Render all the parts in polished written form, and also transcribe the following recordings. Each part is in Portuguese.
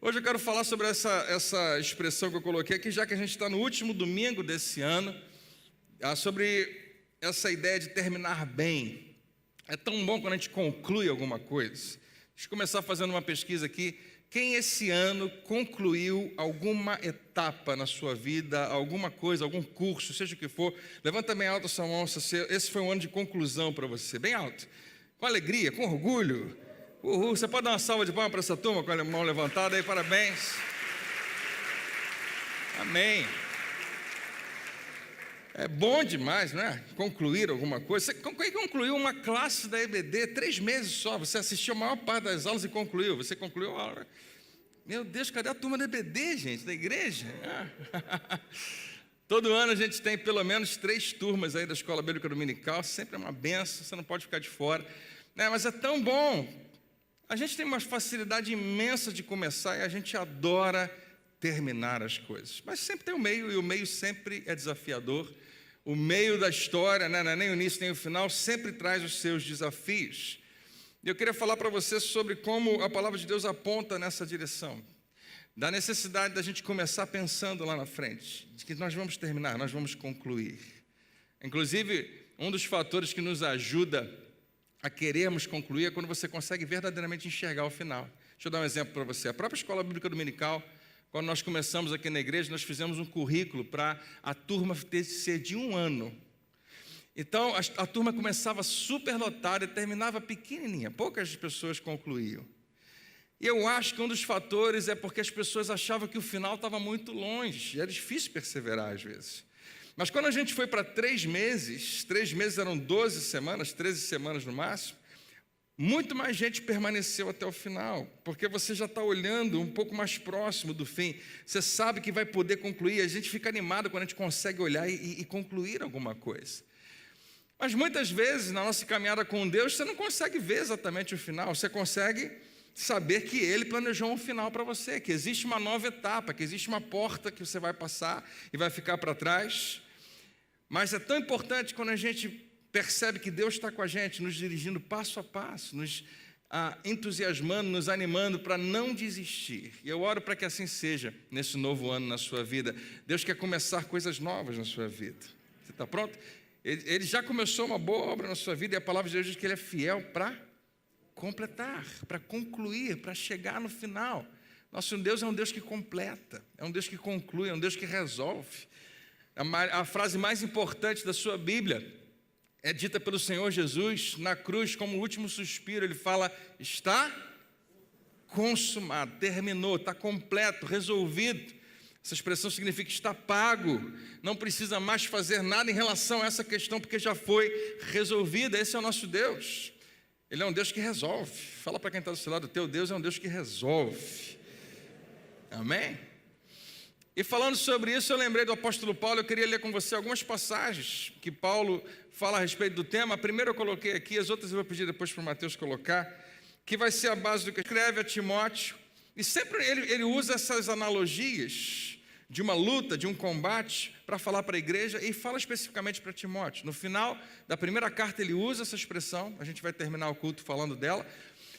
Hoje eu quero falar sobre essa expressão que eu coloquei aqui, já que a gente está no último domingo desse ano, sobre essa ideia de terminar bem. É tão bom quando a gente conclui alguma coisa. Deixa eu começar fazendo uma pesquisa aqui. Quem esse ano concluiu alguma etapa na sua vida, alguma coisa, algum curso, seja o que for, levanta bem alto a sua mão, esse foi um ano de conclusão para você, bem alto, com alegria, com orgulho. Uhul, você pode dar uma salva de palmas para essa turma com a mão levantada aí, parabéns. Amém. É bom demais, não é? Concluir alguma coisa. Quem concluiu uma classe da EBD, 3 meses só, você assistiu a maior parte das aulas e concluiu. Você concluiu a aula. Meu Deus, cadê a turma da EBD, gente, da igreja? Todo ano a gente tem pelo menos 3 turmas aí da Escola Bíblica Dominical, sempre é uma benção, você não pode ficar de fora. Mas é tão bom. A gente tem uma facilidade imensa de começar e a gente adora terminar as coisas. Mas sempre tem o meio, e o meio sempre é desafiador. O meio da história, não é nem o início nem o final, sempre traz os seus desafios. E eu queria falar para você sobre como a palavra de Deus aponta nessa direção. Da necessidade da gente começar pensando lá na frente, de que nós vamos terminar, nós vamos concluir. Inclusive, um dos fatores que nos ajuda a querermos concluir é quando você consegue verdadeiramente enxergar o final. Deixa eu dar um exemplo para você. A própria Escola Bíblica Dominical, quando nós começamos aqui na igreja, nós fizemos um currículo para a turma ser de 1 ano. Então, a turma começava super lotada e terminava pequenininha. Poucas pessoas concluíam. E eu acho que um dos fatores é porque as pessoas achavam que o final estava muito longe. E era difícil perseverar às vezes. Mas quando a gente foi para 3 meses, 3 meses eram 12 semanas, 13 semanas no máximo, muito mais gente permaneceu até o final, porque você já está olhando um pouco mais próximo do fim, você sabe que vai poder concluir, a gente fica animado quando a gente consegue olhar e concluir alguma coisa. Mas muitas vezes, na nossa caminhada com Deus, você não consegue ver exatamente o final, você consegue saber que Ele planejou um final para você, que existe uma nova etapa, que existe uma porta que você vai passar e vai ficar para trás. Mas é tão importante quando a gente percebe que Deus está com a gente, nos dirigindo passo a passo, nos entusiasmando, nos animando para não desistir. E eu oro para que assim seja nesse novo ano na sua vida. Deus quer começar coisas novas na sua vida. Você está pronto? Ele já começou uma boa obra na sua vida e a palavra de Deus diz que Ele é fiel para completar, para concluir, para chegar no final. Nosso Deus é um Deus que completa, é um Deus que conclui, é um Deus que resolve. A frase mais importante da sua Bíblia é dita pelo Senhor Jesus na cruz como o último suspiro. Ele fala, está consumado, terminou, está completo, resolvido. Essa expressão significa que está pago, não precisa mais fazer nada em relação a essa questão, porque já foi resolvida. Esse é o nosso Deus. Ele é um Deus que resolve. Fala para quem está do seu lado, o teu Deus é um Deus que resolve. Amém? E falando sobre isso, eu lembrei do apóstolo Paulo. Eu queria ler com você algumas passagens que Paulo fala a respeito do tema. A primeira eu coloquei aqui, as outras eu vou pedir depois para o Mateus colocar, que vai ser a base do que escreve a Timóteo. E sempre ele usa essas analogias de uma luta, de um combate, para falar para a igreja, e fala especificamente para Timóteo. No final da primeira carta ele usa essa expressão, a gente vai terminar o culto falando dela.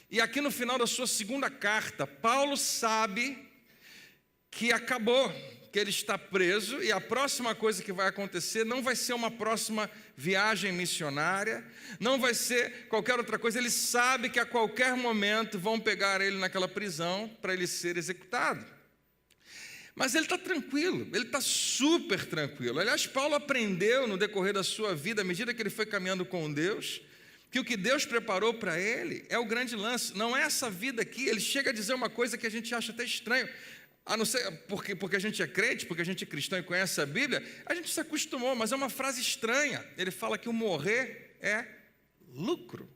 E aqui no final da sua segunda carta, Paulo sabe que acabou, que ele está preso, e a próxima coisa que vai acontecer não vai ser uma próxima viagem missionária, não vai ser qualquer outra coisa. Ele sabe que a qualquer momento vão pegar ele naquela prisão para ele ser executado. Mas ele está tranquilo, ele está super tranquilo. Aliás, Paulo aprendeu no decorrer da sua vida, à medida que ele foi caminhando com Deus, que o que Deus preparou para ele é o grande lance. Não é essa vida aqui. Ele chega a dizer uma coisa que a gente acha até estranho, a não ser porque a gente é crente, porque a gente é cristão e conhece a Bíblia, a gente se acostumou, mas é uma frase estranha. Ele fala que o morrer é lucro.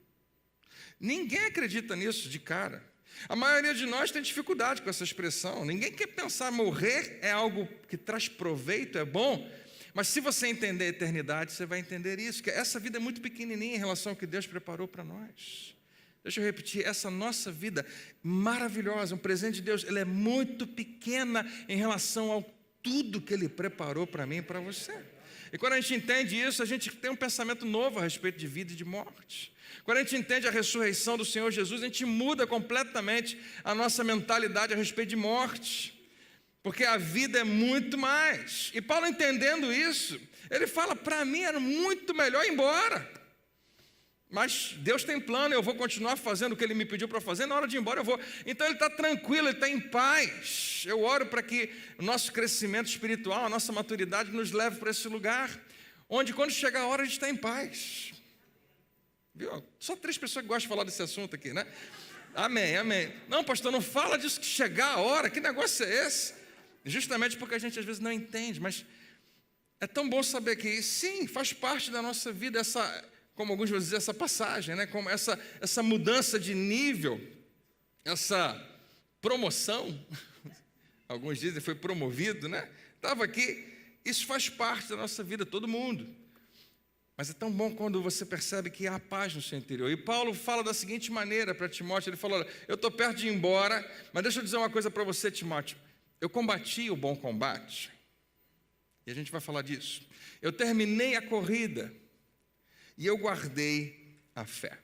Ninguém acredita nisso de cara. A maioria de nós tem dificuldade com essa expressão. Ninguém quer pensar morrer é algo que traz proveito, é bom. Mas se você entender a eternidade, você vai entender isso, que essa vida é muito pequenininha em relação ao que Deus preparou para nós. Deixa eu repetir, essa nossa vida maravilhosa, um presente de Deus, ela é muito pequena em relação ao tudo que Ele preparou para mim e para você. E quando a gente entende isso, a gente tem um pensamento novo a respeito de vida e de morte. Quando a gente entende a ressurreição do Senhor Jesus, a gente muda completamente a nossa mentalidade a respeito de morte. Porque a vida é muito mais. E Paulo, entendendo isso, ele fala, para mim era muito melhor ir embora. Mas Deus tem plano, eu vou continuar fazendo o que Ele me pediu para fazer, na hora de ir embora eu vou. Então ele está tranquilo, ele está em paz. Eu oro para que o nosso crescimento espiritual, a nossa maturidade nos leve para esse lugar, onde quando chegar a hora a gente está em paz. Viu? Só 3 pessoas que gostam de falar desse assunto aqui, né? Amém, amém. Não, pastor, não fala disso, que chegar a hora, que negócio é esse? Justamente porque a gente às vezes não entende, mas é tão bom saber que sim, faz parte da nossa vida essa, como alguns vão dizer, essa passagem, né? Como essa mudança de nível, essa promoção, alguns dizem foi promovido, né? Estava aqui, isso faz parte da nossa vida, todo mundo. Mas é tão bom quando você percebe que há paz no seu interior. E Paulo fala da seguinte maneira para Timóteo, ele falou, olha, eu estou perto de ir embora, mas deixa eu dizer uma coisa para você, Timóteo. Eu combati o bom combate, e a gente vai falar disso. Eu terminei a corrida, e eu guardei a fé.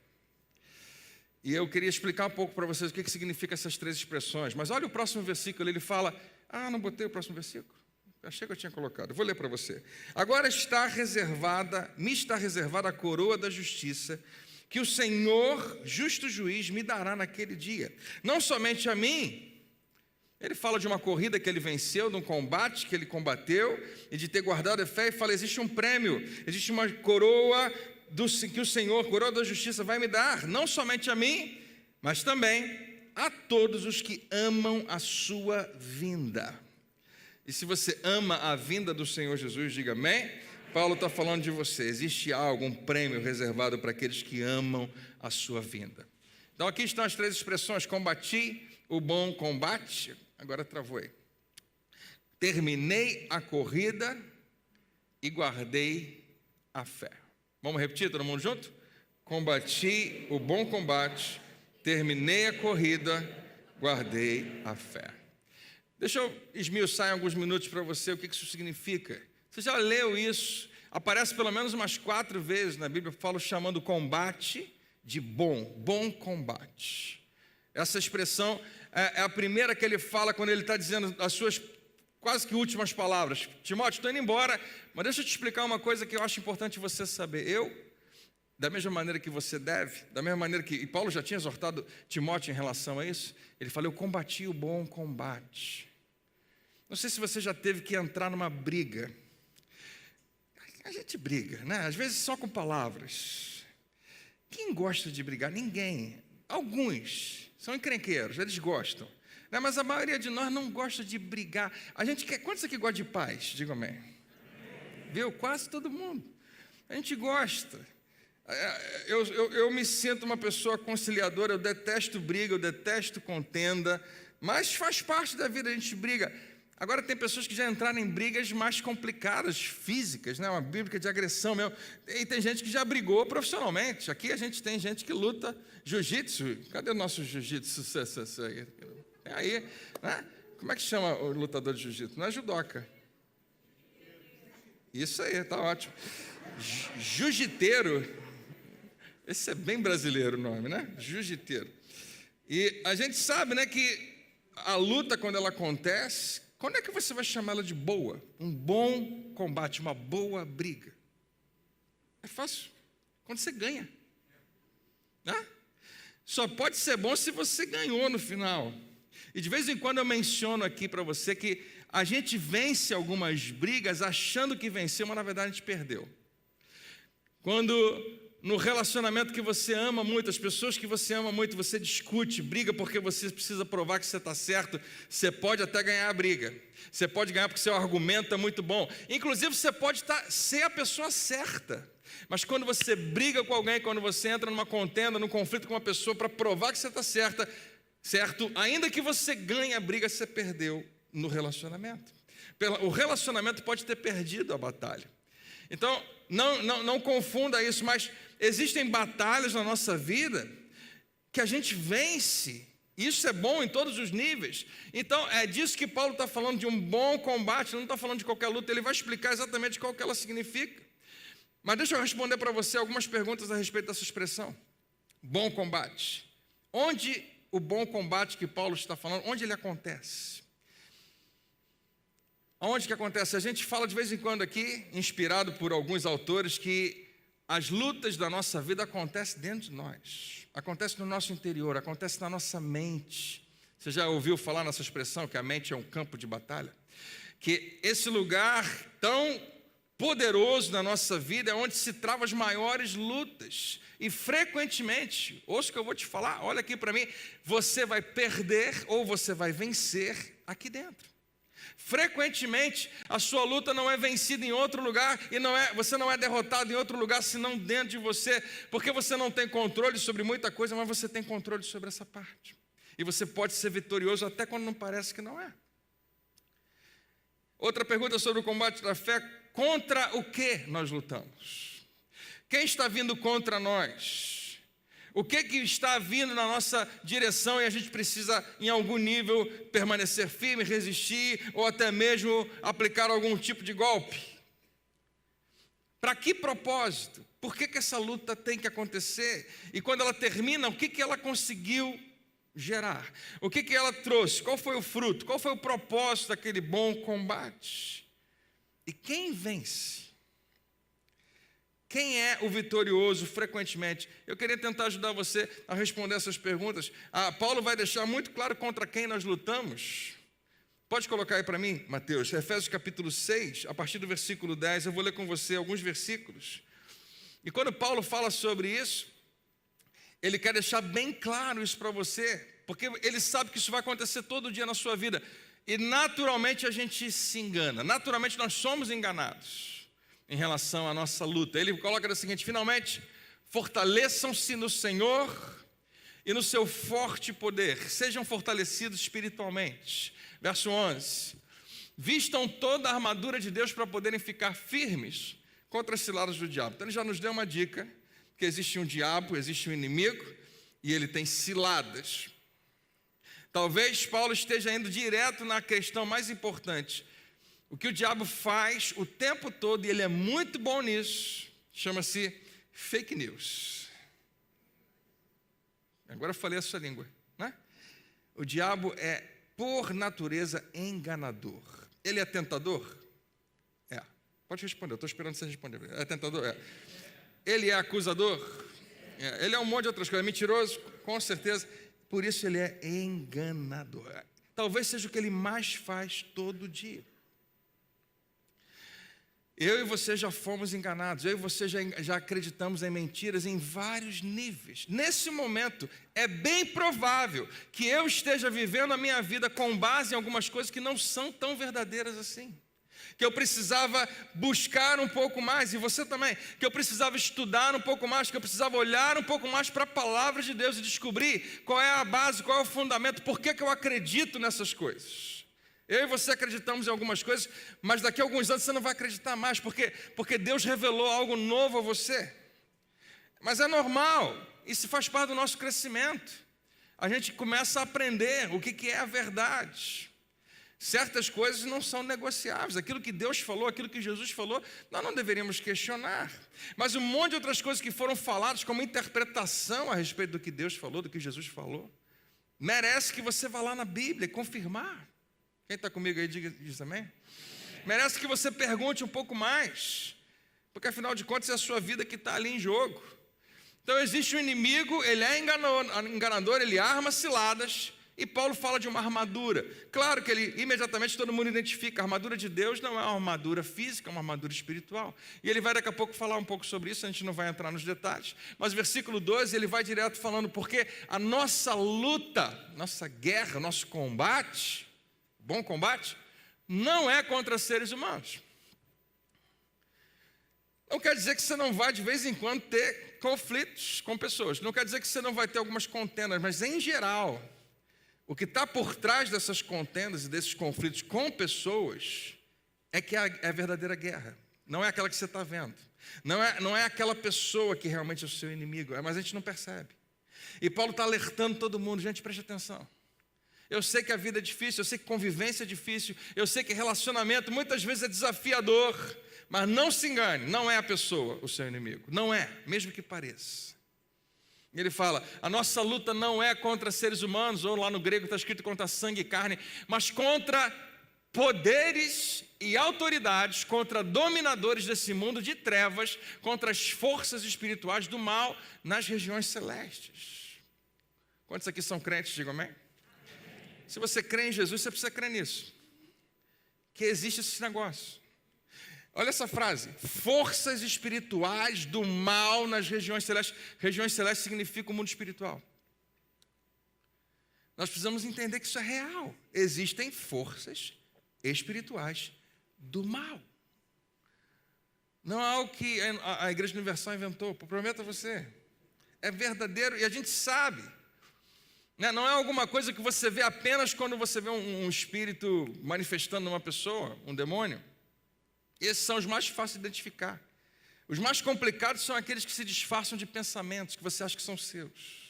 E eu queria explicar um pouco para vocês o que significa essas 3 expressões. Mas olha o próximo versículo, ele fala, não botei o próximo versículo? Achei que eu tinha colocado, vou ler para você. Agora me está reservada a coroa da justiça, que o Senhor, justo juiz, me dará naquele dia. Não somente a mim. Ele fala de uma corrida que ele venceu, de um combate que ele combateu, e de ter guardado a fé, e fala, existe um prêmio, existe uma coroa que o Senhor, coroa da justiça, vai me dar, não somente a mim, mas também a todos os que amam a sua vinda. E se você ama a vinda do Senhor Jesus, diga amém. Paulo está falando de você, existe algo, um prêmio reservado para aqueles que amam a sua vinda. Então aqui estão as 3 expressões, combati o bom combate. Agora travou aí. Terminei a corrida e guardei a fé. Vamos repetir, todo mundo junto? Combati o bom combate, terminei a corrida, guardei a fé. Deixa eu esmiuçar em alguns minutos para você o que isso significa. Você já leu isso? Aparece pelo menos umas 4 vezes na Bíblia, eu falo chamando combate de bom combate. Essa expressão é a primeira que ele fala quando ele está dizendo as suas quase que últimas palavras. Timóteo, estou indo embora, mas deixa eu te explicar uma coisa que eu acho importante você saber. Eu, da mesma maneira que você deve, da mesma maneira que... E Paulo já tinha exortado Timóteo em relação a isso. Ele falou, eu combati o bom combate. Não sei se você já teve que entrar numa briga. A gente briga, né? Às vezes só com palavras. Quem gosta de brigar? Ninguém. Alguns são encrenqueiros, eles gostam, né? Mas a maioria de nós não gosta de brigar. A gente quer. Quantos aqui gostam de paz? Diga amém. Viu? Quase todo mundo. A gente gosta. Eu me sinto uma pessoa conciliadora, eu detesto briga, eu detesto contenda, mas faz parte da vida, a gente briga. Agora tem pessoas que já entraram em brigas mais complicadas, físicas, né? Uma briga de agressão mesmo. E tem gente que já brigou profissionalmente. Aqui a gente tem gente que luta jiu-jitsu. Cadê o nosso jiu-jitsu? É aí, né? Como é que chama o lutador de jiu-jitsu? Não é judoca. Isso aí, tá ótimo. Jiu-jiteiro. Esse é bem brasileiro o nome, né? Jiu-jiteiro. E a gente sabe, né, que a luta, quando ela acontece, quando é que você vai chamá-la de boa? Um bom combate, uma boa briga. É fácil. Quando você ganha. Né? Só pode ser bom se você ganhou no final. E de vez em quando eu menciono aqui para você que a gente vence algumas brigas achando que venceu, mas na verdade a gente perdeu. Quando no relacionamento que você ama muito, as pessoas que você ama muito, você discute, briga porque você precisa provar que você está certo, você pode até ganhar a briga. Você pode ganhar porque seu argumento é muito bom. Inclusive você pode ser a pessoa certa. Mas quando você briga com alguém, quando você entra numa contenda, num conflito com uma pessoa para provar que você está certo, ainda que você ganhe a briga, você perdeu no relacionamento. O relacionamento pode ter perdido a batalha. Então, não confunda isso, mas existem batalhas na nossa vida que a gente vence Isso é bom em todos os níveis. Então, é disso que Paulo está falando, de um bom combate, não está falando de qualquer luta, ele vai explicar exatamente qual que ela significa. Mas deixa eu responder para você algumas perguntas a respeito dessa expressão. Bom combate. Onde o bom combate que Paulo está falando, onde ele acontece? Onde que acontece? A gente fala de vez em quando aqui, inspirado por alguns autores, que as lutas da nossa vida acontecem dentro de nós. Acontece no nosso interior, acontece na nossa mente. Você já ouviu falar nessa expressão que a mente é um campo de batalha? Que esse lugar tão poderoso na nossa vida é onde se travam as maiores lutas. E frequentemente, ouça o que eu vou te falar, olha aqui para mim, você vai perder ou você vai vencer aqui dentro. Frequentemente, a sua luta não é vencida em outro lugar e você não é derrotado em outro lugar senão dentro de você, porque você não tem controle sobre muita coisa, mas você tem controle sobre essa parte. E você pode ser vitorioso até quando não parece que não é. Outra pergunta sobre o combate da fé: contra o que nós lutamos? Quem está vindo contra nós? O que está vindo na nossa direção e a gente precisa, em algum nível, permanecer firme, resistir ou até mesmo aplicar algum tipo de golpe? Para que propósito? Por que essa luta tem que acontecer? E quando ela termina, o que ela conseguiu gerar? O que ela trouxe? Qual foi o fruto? Qual foi o propósito daquele bom combate? E quem vence? Quem é o vitorioso frequentemente? Eu queria tentar ajudar você a responder essas perguntas. Paulo vai deixar muito claro contra quem nós lutamos. Pode colocar aí para mim, Mateus, Efésios capítulo 6, a partir do versículo 10, eu vou ler com você alguns versículos. E quando Paulo fala sobre isso, ele quer deixar bem claro isso para você, porque ele sabe que isso vai acontecer todo dia na sua vida. E naturalmente a gente se engana, naturalmente nós somos enganados em relação à nossa luta. Ele coloca da seguinte: finalmente, fortaleçam-se no Senhor e no seu forte poder, sejam fortalecidos espiritualmente. Verso 11: vistam toda a armadura de Deus para poderem ficar firmes contra as ciladas do diabo. Então ele já nos deu uma dica, que existe um diabo, existe um inimigo, e ele tem ciladas. Talvez Paulo esteja indo direto na questão mais importante. O que o diabo faz o tempo todo, e ele é muito bom nisso, chama-se fake news. Agora eu falei a sua língua, né? O diabo é, por natureza, enganador. Ele é tentador? É. Pode responder, eu estou esperando você responder. É tentador? É. Ele é acusador? É. Ele é um monte de outras coisas. É mentiroso? Com certeza. Por isso ele é enganador. Talvez seja o que ele mais faz todo dia. Eu e você já fomos enganados, eu e você já acreditamos em mentiras em vários níveis. Nesse momento, é bem provável que eu esteja vivendo a minha vida com base em algumas coisas que não são tão verdadeiras assim. Que eu precisava buscar um pouco mais, e você também, que eu precisava estudar um pouco mais, que eu precisava olhar um pouco mais para a palavra de Deus e descobrir qual é a base, qual é o fundamento, por que eu acredito nessas coisas. Eu e você acreditamos em algumas coisas, mas daqui a alguns anos você não vai acreditar mais, porque Deus revelou algo novo a você. Mas é normal, isso faz parte do nosso crescimento. A gente começa a aprender o que é a verdade. Certas coisas não são negociáveis. Aquilo que Deus falou, aquilo que Jesus falou, nós não deveríamos questionar. Mas um monte de outras coisas que foram faladas como interpretação a respeito do que Deus falou, do que Jesus falou, merece que você vá lá na Bíblia e confirmar. Quem está comigo aí, diz amém? Merece que você pergunte um pouco mais, porque afinal de contas é a sua vida que está ali em jogo. Então existe um inimigo, ele é enganador, ele arma ciladas, e Paulo fala de uma armadura. Claro que ele, imediatamente todo mundo identifica, a armadura de Deus não é uma armadura física, é uma armadura espiritual. E ele vai daqui a pouco falar um pouco sobre isso, a gente não vai entrar nos detalhes. Mas versículo 12, ele vai direto falando, porque a nossa luta, nossa guerra, nosso combate, bom combate, não é contra seres humanos. Não quer dizer que você não vai de vez em quando ter conflitos com pessoas. Não quer dizer que você não vai ter algumas contendas, mas em geral, o que está por trás dessas contendas e desses conflitos com pessoas é que é a verdadeira guerra. Não é aquela que você está vendo. Não é aquela pessoa que realmente é o seu inimigo, mas a gente não percebe. E Paulo está alertando todo mundo, gente, preste atenção. Eu sei que a vida é difícil, eu sei que convivência é difícil, eu sei que relacionamento muitas vezes é desafiador, mas não se engane, não é a pessoa o seu inimigo, não é, mesmo que pareça. Ele fala, a nossa luta não é contra seres humanos, ou lá no grego está escrito contra sangue e carne, mas contra poderes e autoridades, contra dominadores desse mundo de trevas, contra as forças espirituais do mal nas regiões celestes. Quantos aqui são crentes? Digam amém. Se você crê em Jesus, você precisa crer nisso, que existe esse negócio. Olha essa frase, forças espirituais do mal nas regiões celestes. Regiões celestes significa o mundo espiritual. Nós precisamos entender que isso é real. Existem forças espirituais do mal. Não é algo que a Igreja Universal inventou, prometo a você. É verdadeiro e a gente sabe. Não é alguma coisa que você vê apenas quando você vê um espírito manifestando numa pessoa, um demônio. Esses são os mais fáceis de identificar. Os mais complicados são aqueles que se disfarçam de pensamentos que você acha que são seus.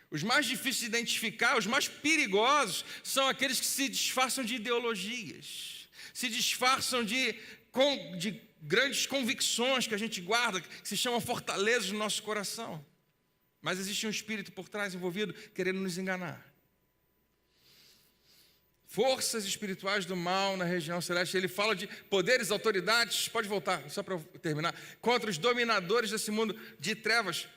Os mais difíceis de identificar, os mais perigosos, são aqueles que se disfarçam de ideologias, se disfarçam de grandes convicções que a gente guarda, que se chamam fortalezas no nosso coração. Mas existe um espírito por trás envolvido, querendo nos enganar. Forças espirituais do mal na região celeste. Ele fala de poderes, autoridades, pode voltar, só para terminar, contra os dominadores desse mundo de trevas.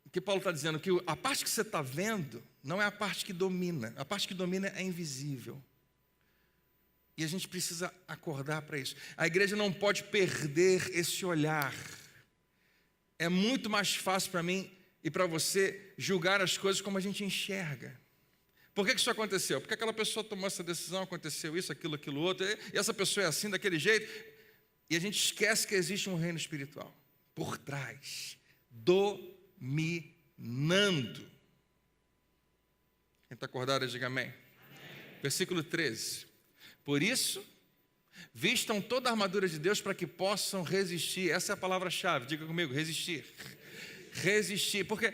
O que Paulo está dizendo? Que a parte que você está vendo não é a parte que domina. A parte que domina é invisível. E a gente precisa acordar para isso. A igreja não pode perder esse olhar. É muito mais fácil para mim e para você julgar as coisas como a gente enxerga. Por que isso aconteceu? Porque aquela pessoa tomou essa decisão, aconteceu isso, aquilo outro, e essa pessoa é assim, daquele jeito, e a gente esquece que existe um reino espiritual por trás, dominando. Quem está acordado, diga amém. Amém. Versículo 13. Por isso, vistam toda a armadura de Deus para que possam resistir. Essa é a palavra-chave, diga comigo, resistir. Resistir, porque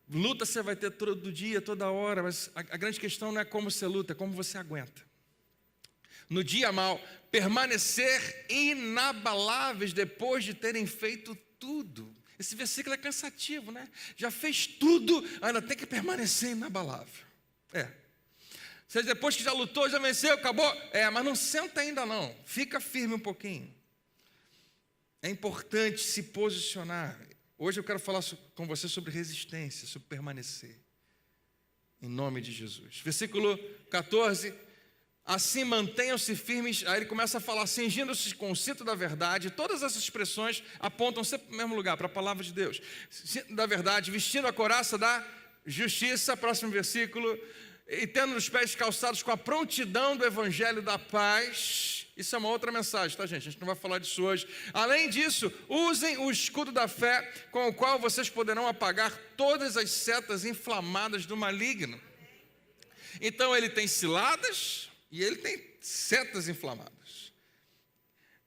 luta você vai ter todo dia, toda hora, mas a grande questão não é como você luta, é como você aguenta. No dia mal, permanecer inabaláveis depois de terem feito tudo. Esse versículo é cansativo, né? Já fez tudo, ainda tem que permanecer inabalável. Você depois que já lutou, já venceu, acabou. Mas não senta ainda não, fica firme um pouquinho. É importante se posicionar. Hoje eu quero falar com você sobre resistência, sobre permanecer. Em nome de Jesus. Versículo 14. Assim mantenham-se firmes. Aí ele começa a falar, cingindo-se com o cinto da verdade. Todas essas expressões apontam sempre para o mesmo lugar, para a palavra de Deus. Cinto da verdade, vestindo a couraça da justiça. Próximo versículo. E tendo os pés calçados com a prontidão do evangelho da paz. Isso é uma outra mensagem, tá, gente? A gente não vai falar disso hoje. Além disso, usem o escudo da fé, com o qual vocês poderão apagar todas as setas inflamadas do maligno. Então, ele tem ciladas e ele tem setas inflamadas.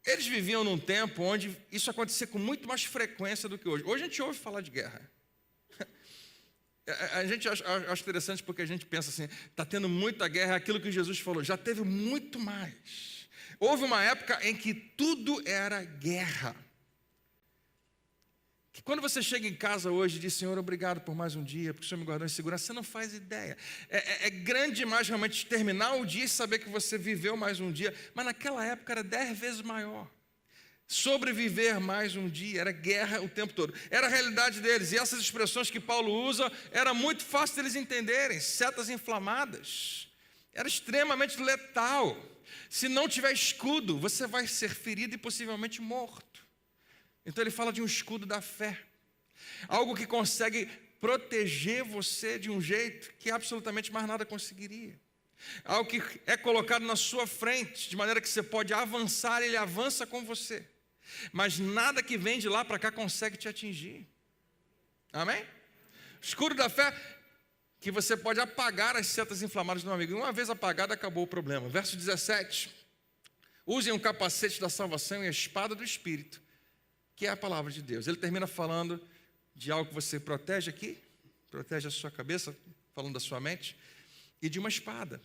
Eles viviam num tempo onde isso acontecia com muito mais frequência do que hoje. Hoje a gente ouve falar de guerra. A gente acha interessante porque a gente pensa assim, está tendo muita guerra, é aquilo que Jesus falou, já teve muito mais. Houve uma época em que tudo era guerra. Que quando você chega em casa hoje e diz, Senhor, obrigado por mais um dia, porque o Senhor me guardou em segurança, você não faz ideia. É grande demais realmente terminar o dia e saber que você viveu mais um dia, mas naquela época era 10 vezes maior. Sobreviver mais um dia, era guerra o tempo todo. Era a realidade deles, e essas expressões que Paulo usa, era muito fácil deles entenderem. Setas inflamadas, era extremamente letal. Se não tiver escudo, você vai ser ferido e possivelmente morto. Então ele fala de um escudo da fé. Algo que consegue proteger você de um jeito que absolutamente mais nada conseguiria. Algo que é colocado na sua frente, de maneira que você pode avançar, ele avança com você. Mas nada que vem de lá para cá consegue te atingir. Amém? Escudo da fé, que você pode apagar as setas inflamadas do meu amigo. Uma vez apagada, acabou o problema. Verso 17. Usem o capacete da salvação e a espada do Espírito, que é a palavra de Deus. Ele termina falando de algo que você protege aqui, protege a sua cabeça, falando da sua mente, e de uma espada.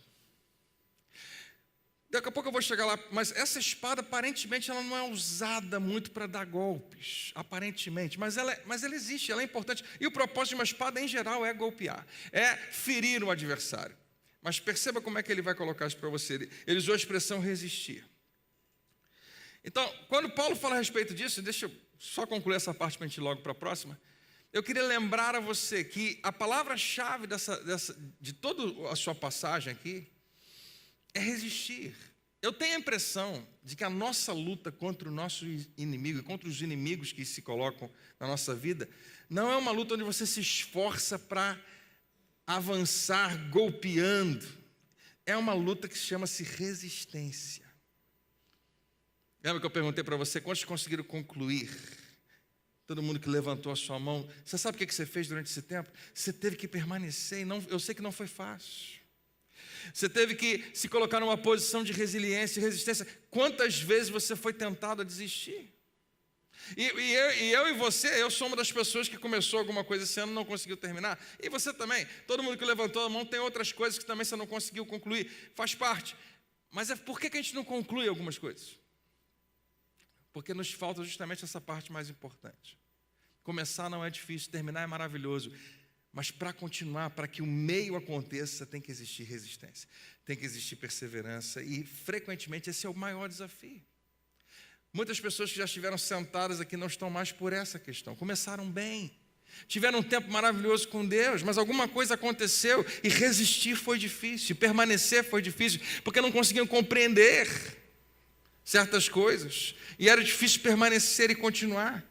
Daqui a pouco eu vou chegar lá, mas essa espada, aparentemente, ela não é usada muito para dar golpes, aparentemente, mas ela existe, ela é importante. E o propósito de uma espada, em geral, é golpear, é ferir o adversário. Mas perceba como é que ele vai colocar isso para você. Ele usou a expressão resistir. Então, quando Paulo fala a respeito disso, deixa eu só concluir essa parte para a gente ir logo para a próxima. Eu queria lembrar a você que a palavra-chave de toda a sua passagem aqui é resistir. Eu tenho a impressão de que a nossa luta contra o nosso inimigo, contra os inimigos que se colocam na nossa vida, não é uma luta onde você se esforça para avançar golpeando. É uma luta que chama-se resistência. Lembra que eu perguntei para você quantos conseguiram concluir? Todo mundo que levantou a sua mão. Você sabe o que você fez durante esse tempo? Você teve que permanecer. Eu sei que não foi fácil. Você teve que se colocar numa posição de resiliência e resistência. Quantas vezes você foi tentado a desistir? Eu e você, eu sou uma das pessoas que começou alguma coisa esse ano e não conseguiu terminar. E você também. Todo mundo que levantou a mão tem outras coisas que também você não conseguiu concluir. Faz parte. Mas por que a gente não conclui algumas coisas? Porque nos falta justamente essa parte mais importante. Começar não é difícil, terminar é maravilhoso. Mas para continuar, para que o meio aconteça, tem que existir resistência, tem que existir perseverança, e frequentemente esse é o maior desafio. Muitas pessoas que já estiveram sentadas aqui não estão mais por essa questão. Começaram bem, tiveram um tempo maravilhoso com Deus, mas alguma coisa aconteceu e resistir foi difícil, permanecer foi difícil, porque não conseguiam compreender certas coisas, e era difícil permanecer e continuar.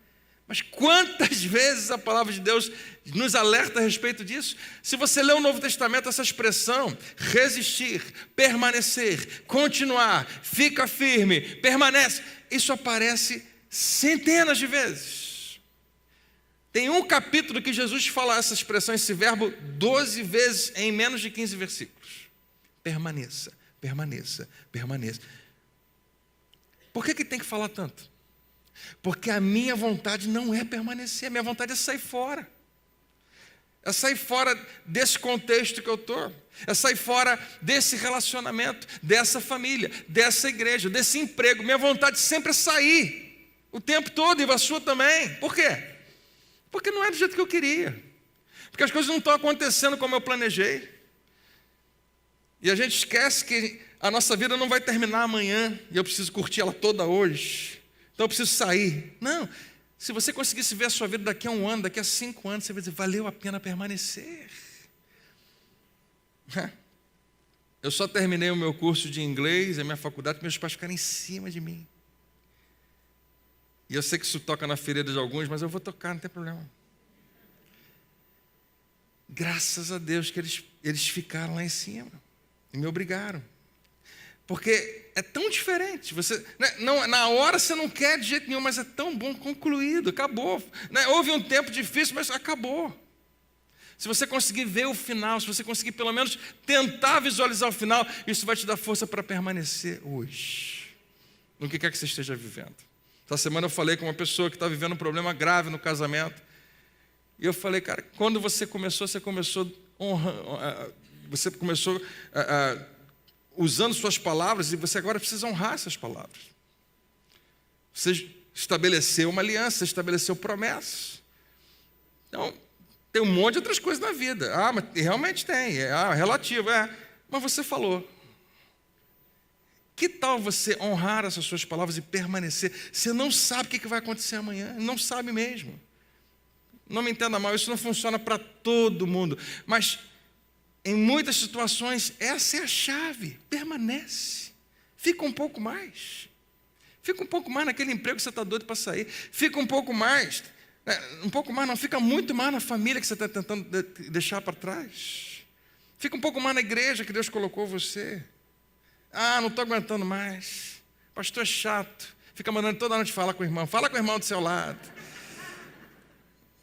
Mas quantas vezes a palavra de Deus nos alerta a respeito disso? Se você lê o Novo Testamento, essa expressão, resistir, permanecer, continuar, fica firme, permanece, isso aparece centenas de vezes. Tem um capítulo que Jesus fala essa expressão, esse verbo, 12 vezes em menos de 15 versículos. Permaneça, permaneça, permaneça. Por que tem que falar tanto? Porque a minha vontade não é permanecer, a minha vontade é sair fora. É sair fora desse contexto que eu estou. É sair fora desse relacionamento, dessa família, dessa igreja, desse emprego. Minha vontade sempre é sair o tempo todo, e a sua também. Por quê? Porque não é do jeito que eu queria. Porque as coisas não estão acontecendo como eu planejei. E a gente esquece que a nossa vida não vai terminar amanhã e eu preciso curtir ela toda hoje. Então eu preciso sair. Não, se você conseguisse ver a sua vida daqui a 1 ano, daqui a 5 anos, você vai dizer, valeu a pena permanecer. Eu só terminei o meu curso de inglês, a minha faculdade, meus pais ficaram em cima de mim. E eu sei que isso toca na ferida de alguns, mas eu vou tocar, não tem problema. Graças a Deus que eles ficaram lá em cima e me obrigaram. Porque é tão diferente. Você, não, na hora você não quer de jeito nenhum, mas é tão bom, concluído, acabou. Houve um tempo difícil, mas acabou. Se você conseguir ver o final, se você conseguir pelo menos tentar visualizar o final, isso vai te dar força para permanecer hoje, no que quer que você esteja vivendo. Essa semana eu falei com uma pessoa que está vivendo um problema grave no casamento. E eu falei, cara, quando você começou usando suas palavras, e você agora precisa honrar essas palavras. Você estabeleceu uma aliança, você estabeleceu promessas. Então, tem um monte de outras coisas na vida. Mas realmente tem, relativo, mas você falou. Que tal você honrar essas suas palavras e permanecer? Você não sabe o que vai acontecer amanhã, não sabe mesmo. Não me entenda mal, isso não funciona para todo mundo, mas em muitas situações, essa é a chave. Permanece. Fica um pouco mais. Fica um pouco mais naquele emprego que você está doido para sair. Fica um pouco mais. Não, fica muito mais na família que você está tentando deixar para trás. Fica um pouco mais na igreja que Deus colocou você. Não estou aguentando mais. Pastor é chato. Fica mandando toda noite falar com o irmão. Fala com o irmão do seu lado.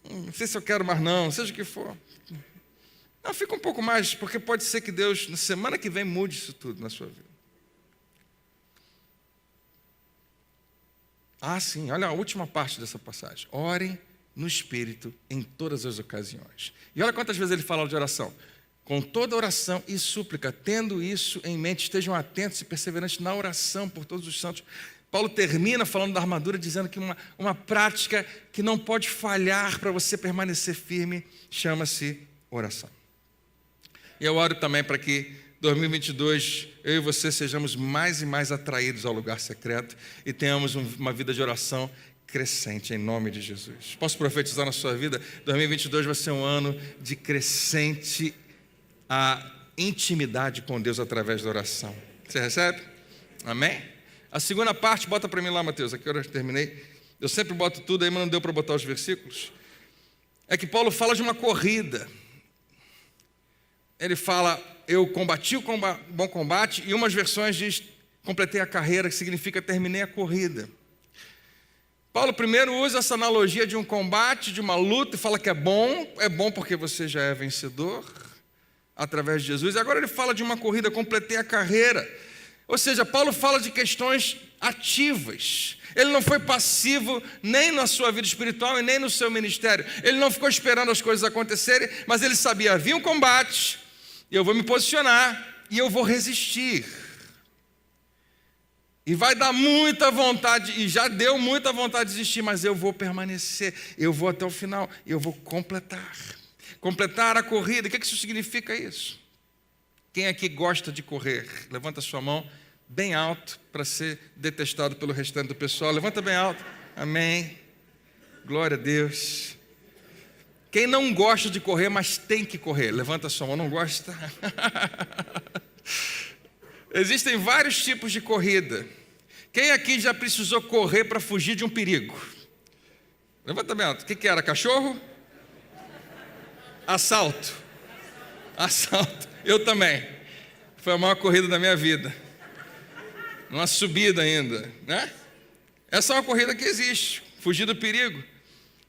Não sei se eu quero mais não, seja o que for. Não, fica um pouco mais, porque pode ser que Deus, na semana que vem, mude isso tudo na sua vida. Sim, olha a última parte dessa passagem. Orem no Espírito em todas as ocasiões. E olha quantas vezes ele fala de oração. Com toda oração e súplica, tendo isso em mente, estejam atentos e perseverantes na oração por todos os santos. Paulo termina falando da armadura, dizendo que uma prática que não pode falhar para você permanecer firme, chama-se oração. E eu oro também para que 2022, eu e você sejamos mais e mais atraídos ao lugar secreto e tenhamos uma vida de oração crescente, em nome de Jesus. Posso profetizar na sua vida? 2022 vai ser um ano de crescente a intimidade com Deus através da oração. Você recebe? Amém? A segunda parte, bota para mim lá, Mateus, aqui eu terminei. Eu sempre boto tudo aí, mas não deu para botar os versículos. É que Paulo fala de uma corrida. Ele fala, eu combati o bom combate, e umas versões diz, completei a carreira, que significa terminei a corrida. Paulo primeiro usa essa analogia de um combate, de uma luta, e fala que é bom porque você já é vencedor, através de Jesus. E agora ele fala de uma corrida, completei a carreira. Ou seja, Paulo fala de questões ativas. Ele não foi passivo nem na sua vida espiritual e nem no seu ministério. Ele não ficou esperando as coisas acontecerem, mas ele sabia, havia um combate, e eu vou me posicionar, e eu vou resistir. E vai dar muita vontade, e já deu muita vontade de desistir, mas eu vou permanecer, eu vou até o final, eu vou completar. Completar a corrida, o que isso significa isso? Quem aqui gosta de correr? Levanta a sua mão bem alto para ser detestado pelo restante do pessoal. Levanta bem alto. Amém. Glória a Deus. Quem não gosta de correr, mas tem que correr? Levanta a sua mão. Não gosta? Existem vários tipos de corrida. Quem aqui já precisou correr para fugir de um perigo? Levanta bem alto. O que era? Cachorro? Assalto. Assalto. Eu também. Foi a maior corrida da minha vida. Numa subida ainda, né? Essa é uma corrida que existe. Fugir do perigo.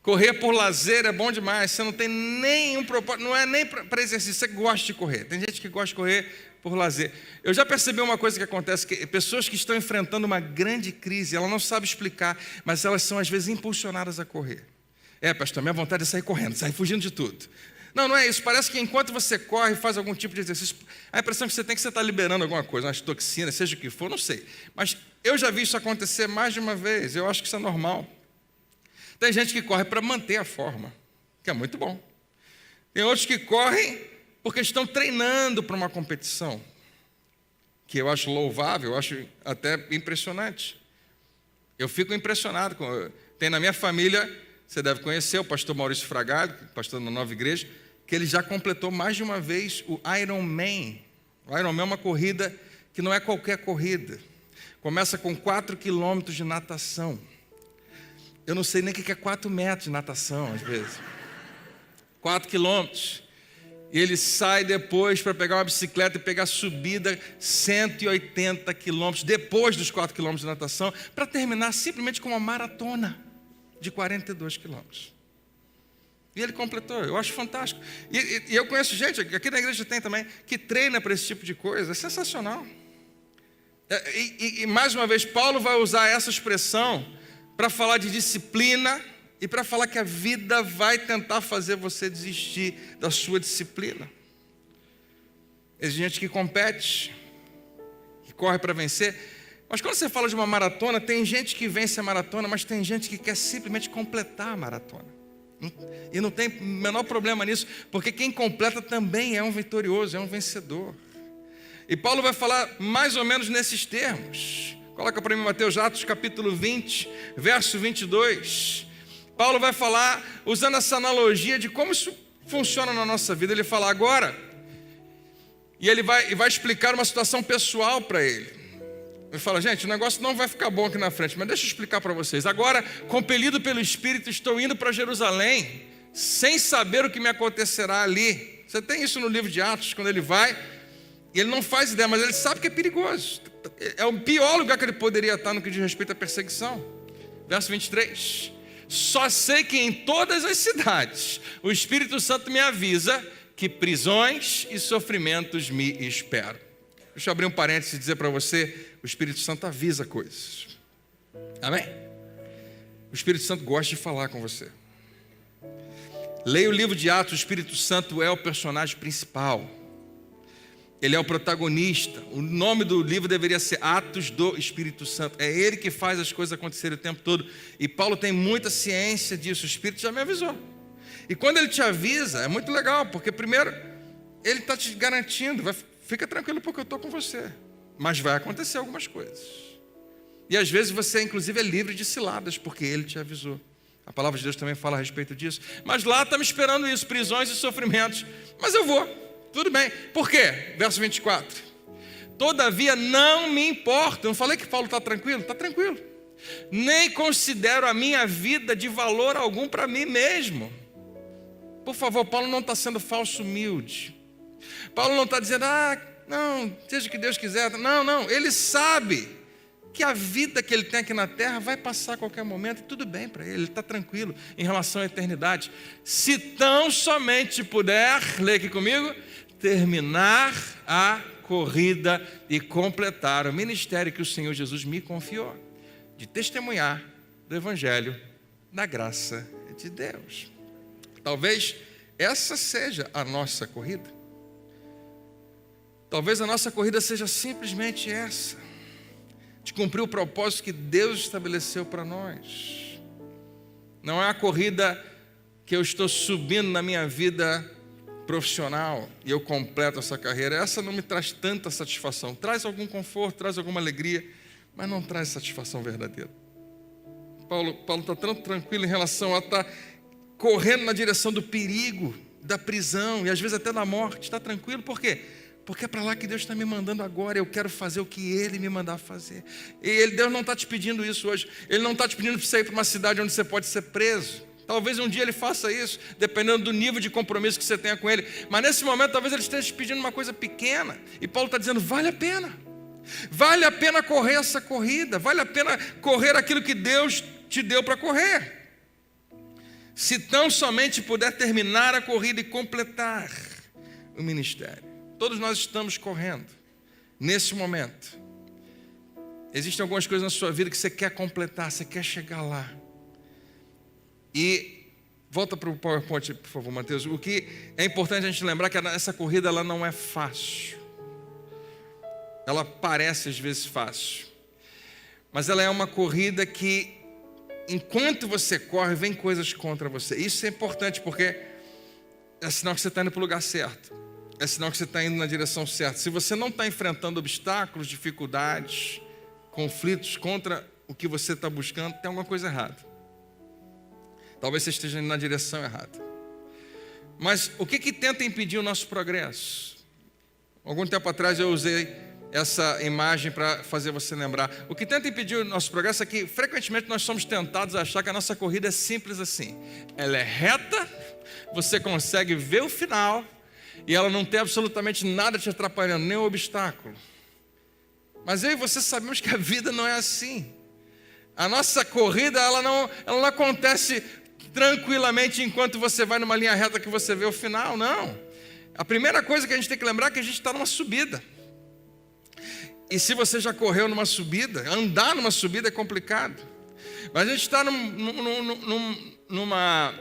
Correr por lazer é bom demais. Você não tem nenhum propósito. Não é nem para exercício. Você gosta de correr. Tem gente que gosta de correr por lazer. Eu já percebi uma coisa que acontece. Que pessoas que estão enfrentando uma grande crise, ela não sabe explicar, mas elas são às vezes impulsionadas a correr. Pastor, minha vontade é sair correndo, sair fugindo de tudo. Não é isso. Parece que enquanto você corre e faz algum tipo de exercício, a impressão que você tem que você está liberando alguma coisa, umas toxinas, seja o que for, não sei. Mas eu já vi isso acontecer mais de uma vez, eu acho que isso é normal. Tem gente que corre para manter a forma, que é muito bom. Tem outros que correm porque estão treinando para uma competição, que eu acho louvável, eu acho até impressionante. Eu fico impressionado. Tem na minha família, você deve conhecer o pastor Maurício Fragado, pastor da Nova Igreja, que ele já completou mais de uma vez o Ironman. O Ironman é uma corrida que não é qualquer corrida. Começa com 4 quilômetros de natação. Eu não sei nem o que é 4 metros de natação, às vezes. 4 quilômetros. E ele sai depois para pegar uma bicicleta e pegar a subida 180 quilômetros, depois dos 4 quilômetros de natação, para terminar simplesmente com uma maratona de 42 quilômetros. E ele completou, eu acho fantástico. E eu conheço gente, aqui na igreja tem também, que treina para esse tipo de coisa, é sensacional. E mais uma vez, Paulo vai usar essa expressão para falar de disciplina e para falar que a vida vai tentar fazer você desistir da sua disciplina. Existe gente que compete, que corre para vencer. Mas quando você fala de uma maratona, tem gente que vence a maratona, mas tem gente que quer simplesmente completar a maratona. E não tem o menor problema nisso, porque quem completa também é um vitorioso, é um vencedor. E Paulo vai falar mais ou menos nesses termos. Coloca para mim Mateus Atos capítulo 20, verso 22. Paulo vai falar, usando essa analogia de como isso funciona na nossa vida. Ele fala agora, e ele vai explicar uma situação pessoal para ele. Ele fala, gente, o negócio não vai ficar bom aqui na frente, mas deixa eu explicar para vocês. Agora, compelido pelo Espírito, estou indo para Jerusalém, sem saber o que me acontecerá ali. Você tem isso no livro de Atos, quando ele vai, e ele não faz ideia, mas ele sabe que é perigoso. É o pior lugar que ele poderia estar no que diz respeito à perseguição. Verso 23. Só sei que em todas as cidades o Espírito Santo me avisa que prisões e sofrimentos me esperam. Deixa eu abrir um parênteses e dizer para você, o Espírito Santo avisa coisas. Amém? O Espírito Santo gosta de falar com você. Leia o livro de Atos, o Espírito Santo é o personagem principal. Ele é o protagonista. O nome do livro deveria ser Atos do Espírito Santo. É ele que faz as coisas acontecerem o tempo todo. E Paulo tem muita ciência disso. O Espírito já me avisou. E quando ele te avisa, é muito legal, porque primeiro, ele está te garantindo, fica tranquilo porque eu estou com você. Mas vai acontecer algumas coisas. E às vezes você, inclusive, é livre de ciladas, porque ele te avisou. A palavra de Deus também fala a respeito disso. Mas lá está me esperando isso, prisões e sofrimentos. Mas eu vou. Tudo bem. Por quê? Verso 24. Todavia não me importa. Eu não falei que Paulo está tranquilo? Está tranquilo. Nem considero a minha vida de valor algum para mim mesmo. Por favor, Paulo não está sendo falso humilde. Paulo não está dizendo, não, seja o que Deus quiser. Não. Ele sabe que a vida que ele tem aqui na terra vai passar a qualquer momento. E tudo bem para ele. Ele está tranquilo em relação à eternidade. Se tão somente puder, leia aqui comigo, terminar a corrida e completar o ministério que o Senhor Jesus me confiou, de testemunhar do Evangelho da graça de Deus. Talvez essa seja a nossa corrida. Talvez a nossa corrida seja simplesmente essa, de cumprir o propósito que Deus estabeleceu para nós. Não é a corrida que eu estou subindo na minha vida profissional e eu completo essa carreira. Essa não me traz tanta satisfação. Traz algum conforto, traz alguma alegria, mas não traz satisfação verdadeira. Paulo está tão tranquilo em relação a estar correndo na direção do perigo, da prisão e às vezes até da morte. Está tranquilo, por quê? Porque é para lá que Deus está me mandando agora. Eu quero fazer o que Ele me mandar fazer. E Deus não está te pedindo isso hoje. Ele não está te pedindo para você ir para uma cidade onde você pode ser preso. Talvez um dia Ele faça isso, dependendo do nível de compromisso que você tenha com Ele. Mas nesse momento, talvez Ele esteja te pedindo uma coisa pequena. E Paulo está dizendo, vale a pena. Vale a pena correr essa corrida. Vale a pena correr aquilo que Deus te deu para correr. Se tão somente puder terminar a corrida e completar o ministério. Todos nós estamos correndo. Nesse momento. Existem algumas coisas na sua vida que você quer completar, você quer chegar lá. E volta para o PowerPoint, por favor, Mateus. O que é importante a gente lembrar que essa corrida ela não é fácil. Ela parece às vezes fácil. Mas ela é uma corrida que, enquanto você corre, vem coisas contra você. Isso é importante porque é sinal que você está indo para o lugar certo. É sinal que você está indo na direção certa. Se você não está enfrentando obstáculos, dificuldades, conflitos contra o que você está buscando, tem alguma coisa errada. Talvez você esteja indo na direção errada. Mas o que tenta impedir o nosso progresso? Algum tempo atrás eu usei essa imagem para fazer você lembrar. O que tenta impedir o nosso progresso é que frequentemente nós somos tentados a achar que a nossa corrida é simples assim. Ela é reta, você consegue ver o final e ela não tem absolutamente nada te atrapalhando, nenhum obstáculo. Mas eu e você sabemos que a vida não é assim. A nossa corrida ela não acontece tranquilamente enquanto você vai numa linha reta que você vê o final, não. A primeira coisa que a gente tem que lembrar é que a gente está numa subida. E se você já correu numa subida, andar numa subida é complicado. Mas a gente está numa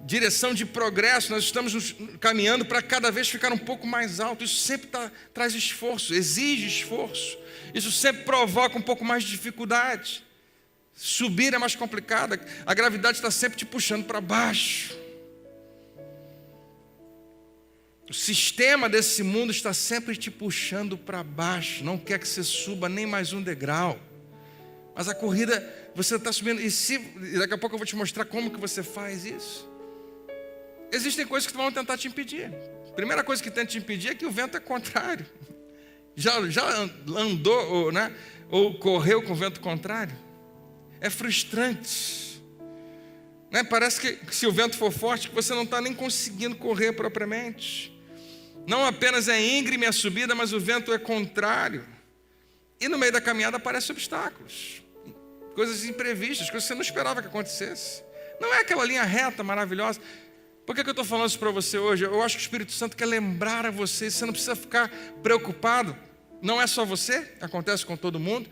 direção de progresso, nós estamos caminhando para cada vez ficar um pouco mais alto. Isso sempre traz esforço, exige esforço. Isso sempre provoca um pouco mais de dificuldade. Subir é mais complicado, a gravidade está sempre te puxando para baixo. O sistema desse mundo está sempre te puxando para baixo, não quer que você suba nem mais um degrau. Mas a corrida, você está subindo, e daqui a pouco eu vou te mostrar como que você faz isso. Existem coisas que vão tentar te impedir. A primeira coisa que tenta te impedir é que o vento é contrário. Já andou, ou correu com o vento contrário? É frustrante. Parece que se o vento for forte, que você não está nem conseguindo correr propriamente. Não apenas é íngreme a subida, mas o vento é contrário. E no meio da caminhada aparecem obstáculos. Coisas imprevistas, coisas que você não esperava que acontecesse. Não é aquela linha reta maravilhosa. Por que eu estou falando isso para você hoje? Eu acho que o Espírito Santo quer lembrar a você. Você não precisa ficar preocupado. Não é só você, acontece com todo mundo.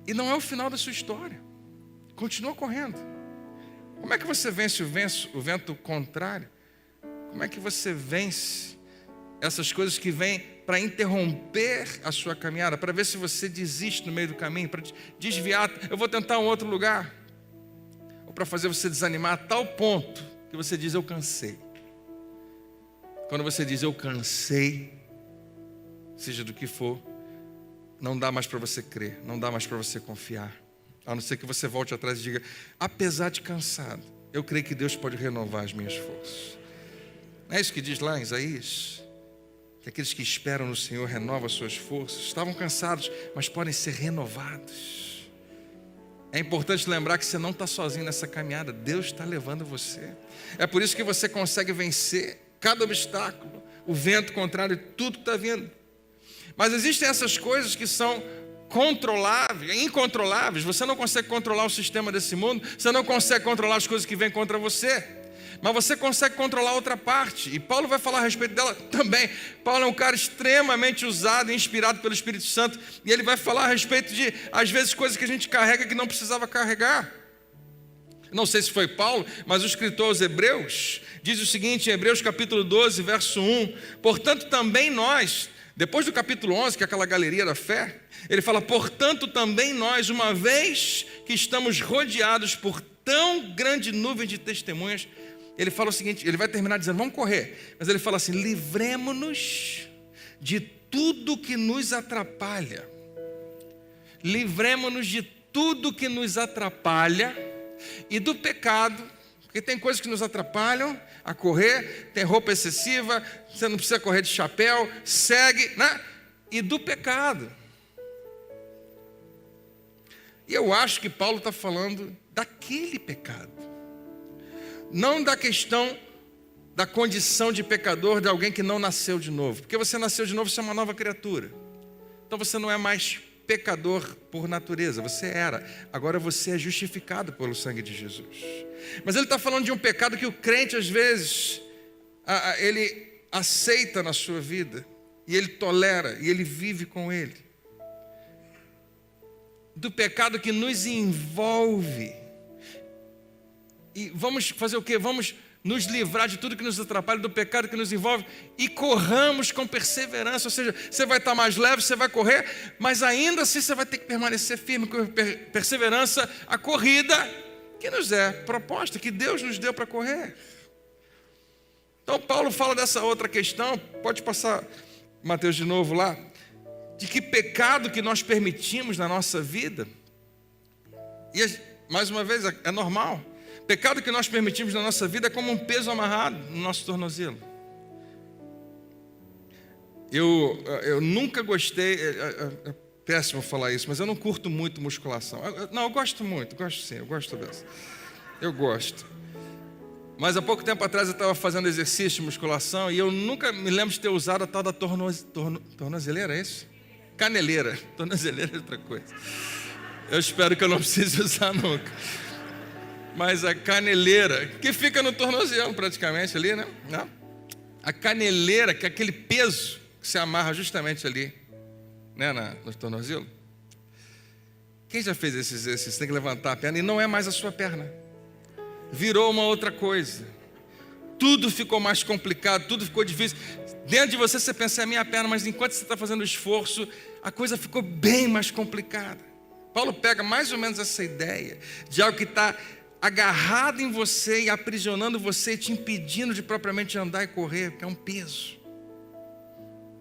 E não é o final da sua história. Continua correndo. Como é que você vence o vento contrário? Como é que você vence essas coisas que vêm para interromper a sua caminhada, para ver se você desiste no meio do caminho, para desviar, eu vou tentar um outro lugar, ou para fazer você desanimar a tal ponto que você diz, eu cansei. Quando você diz, eu cansei, seja do que for, não dá mais para você crer, não dá mais para você confiar, a não ser que você volte atrás e diga, apesar de cansado, eu creio que Deus pode renovar as minhas forças. Não é isso que diz lá em Isaías? Que aqueles que esperam no Senhor renovam as suas forças. Estavam cansados, mas podem ser renovados. É importante lembrar que você não está sozinho nessa caminhada. Deus está levando você. É por isso que você consegue vencer cada obstáculo, o vento contrário, tudo que está vindo. Mas existem essas coisas que são controláveis, incontroláveis. Você não consegue controlar o sistema desse mundo. Você não consegue controlar as coisas que vêm contra você. Mas você consegue controlar outra parte. E Paulo vai falar a respeito dela também. Paulo é um cara extremamente usado e inspirado pelo Espírito Santo. E ele vai falar a respeito de, às vezes, coisas que a gente carrega que não precisava carregar. Não sei se foi Paulo, mas o escritor aos Hebreus diz o seguinte, em Hebreus capítulo 12, verso 1. Portanto, também nós, depois do capítulo 11, que é aquela galeria da fé, ele fala, portanto, também nós, uma vez que estamos rodeados por tão grande nuvem de testemunhas, ele fala o seguinte, ele vai terminar dizendo, vamos correr. Mas ele fala assim, livremo-nos de tudo que nos atrapalha. Livremo-nos de tudo que nos atrapalha e do pecado, porque tem coisas que nos atrapalham a correr, tem roupa excessiva, você não precisa correr de chapéu, segue, né? E do pecado. E eu acho que Paulo está falando daquele pecado. Não da questão da condição de pecador de alguém que não nasceu de novo. Porque você nasceu de novo, você é uma nova criatura. Então você não é mais pecador por natureza, você era. Agora você é justificado pelo sangue de Jesus. Mas ele está falando de um pecado que o crente às vezes, ele aceita na sua vida. E ele tolera, e ele vive com ele. Do pecado que nos envolve. E vamos fazer o quê? Vamos nos livrar de tudo que nos atrapalha, do pecado que nos envolve e corramos com perseverança. Ou seja, você vai estar mais leve, você vai correr, mas ainda assim você vai ter que permanecer firme com perseverança, a corrida que nos é proposta, que Deus nos deu para correr. Então Paulo fala dessa outra questão, pode passar Mateus de novo lá, de que pecado que nós permitimos na nossa vida, e mais uma vez, é normal. Pecado que nós permitimos na nossa vida é como um peso amarrado no nosso tornozelo. Eu nunca gostei, é péssimo falar isso, mas eu não curto muito musculação. Eu gosto muito, eu gosto dessa. Eu gosto. Mas há pouco tempo atrás eu estava fazendo exercício de musculação e eu nunca me lembro de ter usado a tal da tornozeleira, é isso? Caneleira. Tornozeleira é outra coisa. Eu espero que eu não precise usar nunca. Mas a caneleira, que fica no tornozelo praticamente ali, né? Não. A caneleira, que é aquele peso que se amarra justamente ali, né, no tornozelo. Quem já fez esse exercício? Tem que levantar a perna e não é mais a sua perna. Virou uma outra coisa. Tudo ficou mais complicado, tudo ficou difícil. Dentro de você pensa, é a minha perna, mas enquanto você está fazendo o esforço, a coisa ficou bem mais complicada. Paulo pega mais ou menos essa ideia de algo que está agarrado em você e aprisionando você e te impedindo de propriamente andar e correr, porque é um peso.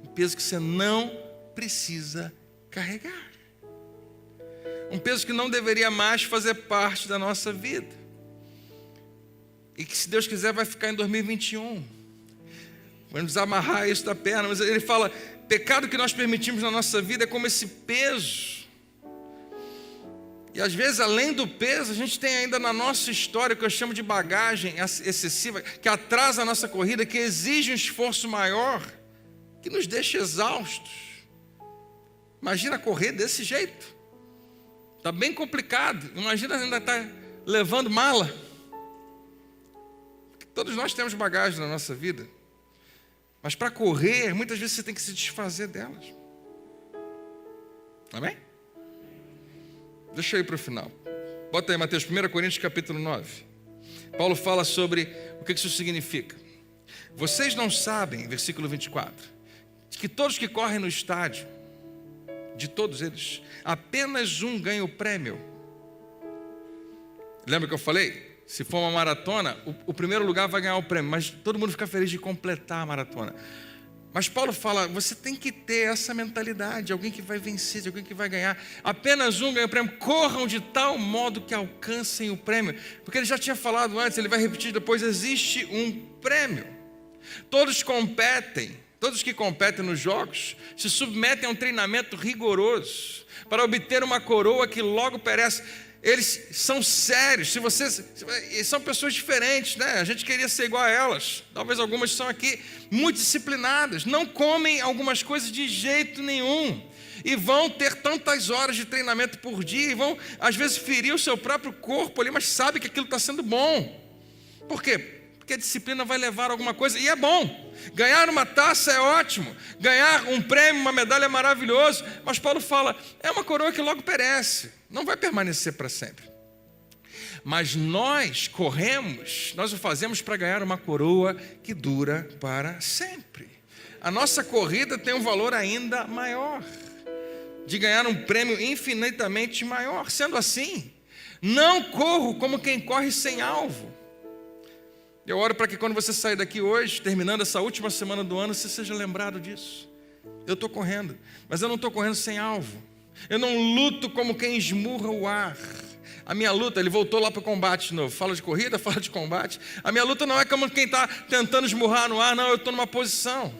Um peso que você não precisa carregar. Um peso que não deveria mais fazer parte da nossa vida. E que, se Deus quiser, vai ficar em 2021. Vamos desamarrar isso da perna. Mas ele fala, pecado que nós permitimos na nossa vida é como esse peso. E às vezes, além do peso, a gente tem ainda na nossa história o que eu chamo de bagagem excessiva, que atrasa a nossa corrida, que exige um esforço maior, que nos deixa exaustos. Imagina correr desse jeito. Está bem complicado. Imagina ainda estar levando mala. Todos nós temos bagagem na nossa vida. Mas para correr, muitas vezes você tem que se desfazer delas. Amém? Deixa eu ir para o final. Bota aí Mateus, 1 Coríntios capítulo 9. Paulo fala sobre o que isso significa. Vocês não sabem, versículo 24, que todos que correm no estádio, de todos eles, apenas um ganha o prêmio. Lembra que eu falei? Se for uma maratona, o primeiro lugar vai ganhar o prêmio, mas todo mundo fica feliz de completar a maratona. Mas Paulo fala, você tem que ter essa mentalidade, alguém que vai vencer, de alguém que vai ganhar. Apenas um ganha o prêmio. Corram de tal modo que alcancem o prêmio. Porque ele já tinha falado antes, ele vai repetir depois, existe um prêmio. Todos que competem nos jogos, se submetem a um treinamento rigoroso para obter uma coroa que logo perece. Eles são sérios, são pessoas diferentes, né? A gente queria ser igual a elas. Talvez algumas são aqui muito disciplinadas, não comem algumas coisas de jeito nenhum. E vão ter tantas horas de treinamento por dia, e vão, às vezes, ferir o seu próprio corpo ali, mas sabe que aquilo está sendo bom. Por quê? Porque a disciplina vai levar a alguma coisa, e é bom. Ganhar uma taça é ótimo, ganhar um prêmio, uma medalha é maravilhoso, mas Paulo fala, é uma coroa que logo perece, não vai permanecer para sempre. Mas nós o fazemos para ganhar uma coroa que dura para sempre. A nossa corrida tem um valor ainda maior, de ganhar um prêmio infinitamente maior. Sendo assim, não corro como quem corre sem alvo. Eu oro para que quando você sair daqui hoje, terminando essa última semana do ano, você seja lembrado disso. Eu estou correndo, mas eu não estou correndo sem alvo. Eu não luto como quem esmurra o ar. A minha luta, ele voltou lá para o combate de novo. Fala de corrida, fala de combate. A minha luta não é como quem está tentando esmurrar no ar, não, eu estou numa posição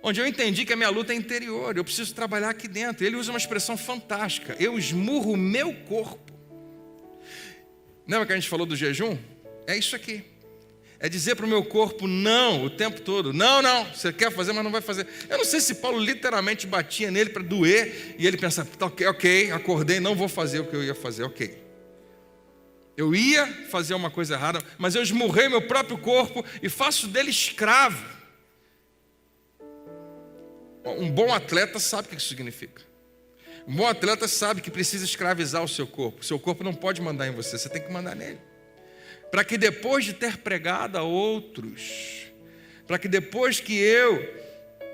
onde eu entendi que a minha luta é interior, eu preciso trabalhar aqui dentro. Ele usa uma expressão fantástica, eu esmurro o meu corpo. Lembra que a gente falou do jejum? É isso aqui. É dizer para o meu corpo não o tempo todo. Não, você quer fazer, mas não vai fazer. Eu não sei se Paulo literalmente batia nele para doer e ele pensava, ok, acordei, não vou fazer o que eu ia fazer, ok. Eu ia fazer uma coisa errada, mas eu esmurrei meu próprio corpo e faço dele escravo. Um bom atleta sabe o que isso significa. Um bom atleta sabe que precisa escravizar o seu corpo. O seu corpo não pode mandar em você, você tem que mandar nele. Para que depois de ter pregado a outros, para que depois que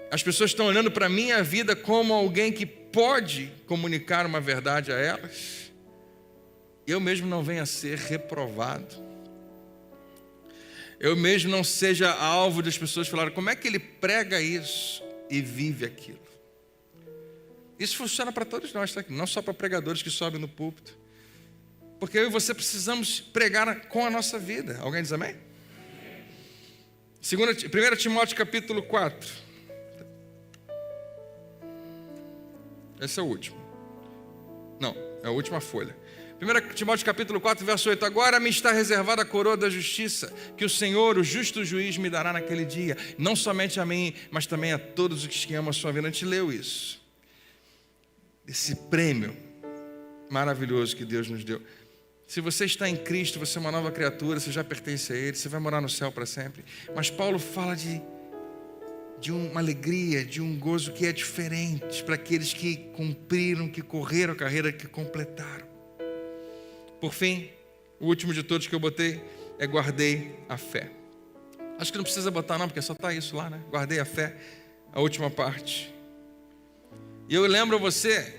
as pessoas estão olhando para a minha vida como alguém que pode comunicar uma verdade a elas, eu mesmo não venha a ser reprovado. Eu mesmo não seja alvo das pessoas falarem, como é que ele prega isso e vive aquilo? Isso funciona para todos nós, tá? Não só para pregadores que sobem no púlpito. Porque eu e você precisamos pregar com a nossa vida. Alguém diz amém? 1 Timóteo capítulo 4. Esse é o último. Não, é a última folha. 1 Timóteo capítulo 4, verso 8. Agora me está reservada a coroa da justiça, que o Senhor, o justo juiz, me dará naquele dia. Não somente a mim, mas também a todos os que amam a sua vida. A gente leu isso. Esse prêmio maravilhoso que Deus nos deu. Se você está em Cristo, você é uma nova criatura, você já pertence a Ele, você vai morar no céu para sempre. Mas Paulo fala de uma alegria, de um gozo que é diferente para aqueles que cumpriram, que correram a carreira, que completaram. Por fim, o último de todos que eu botei é guardei a fé. Acho que não precisa botar não, porque só está isso lá, né? Guardei a fé, a última parte. E eu lembro a você